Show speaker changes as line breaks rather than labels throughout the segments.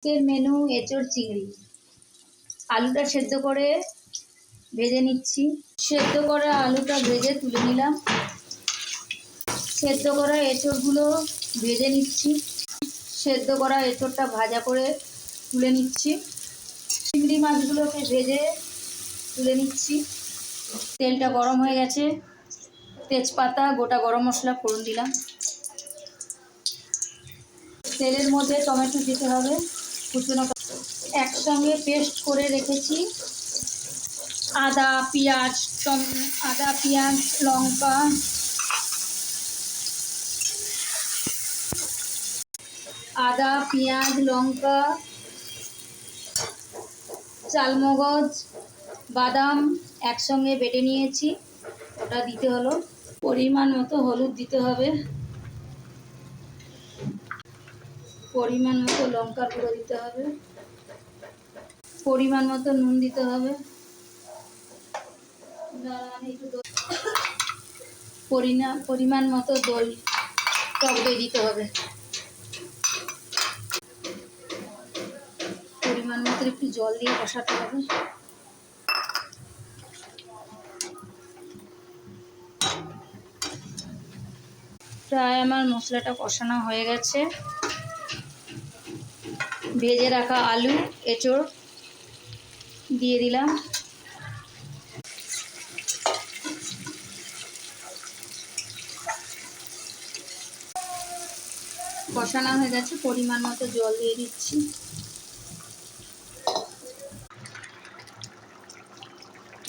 আজকের মেনু এঁচোড় চিংড়ি। আলুটা সেদ্ধ করে ভেজে নিচ্ছি। সেদ্ধ করা আলুটা ভেজে তুলে নিলাম। সেদ্ধ করা এঁচোড়গুলো ভেজে নিচ্ছি। সেদ্ধ করা এঁচোড়টা ভাজা করে তুলে নিচ্ছি। চিংড়ি মাছগুলোকে ভেজে তুলে নিচ্ছি। তেলটা গরম হয়ে গেছে, তেজপাতা গোটা গরম মশলা ফোড়ন দিলাম। তেলের মধ্যে টমেটো দিতে হবে, কুচনো একসঙ্গে পেস্ট করে রেখেছি আদা পেঁয়াজ লঙ্কা, আদা পেঁয়াজ লঙ্কা, চালমগজ বাদাম একসঙ্গে বেটে নিয়েছি, ওটা দিতে হলো। পরিমাণ মতো হলুদ দিতে হবে, পরিমাণ মতো লঙ্কার গুঁড়ো দিতে হবে, পরিমাণ মতো নুন দিতে হবে, পরিমাণ মতো দই, টক দই দিতে হবে, পরিমাণ মতো একটু জল দিয়ে কষাতে হবে। প্রায় আমার মশলাটা কষানো হয়ে গেছে। ভেজে রাখা আলু এঁচোড় দিয়ে দিলাম। কষানো হয়ে গেছে, পরিমাণ মতো জল দিয়ে দিচ্ছি।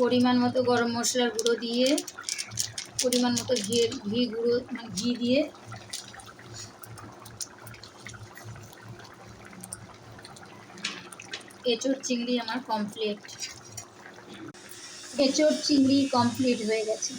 পরিমাণ মতো গরম মশলার গুঁড়ো দিয়ে, পরিমাণ মতো ঘি দিয়ে এঁচোড় চিংড়ি আমার কমপ্লিট। এঁচোড় চিংড়ি কমপ্লিট হয়ে গেছে।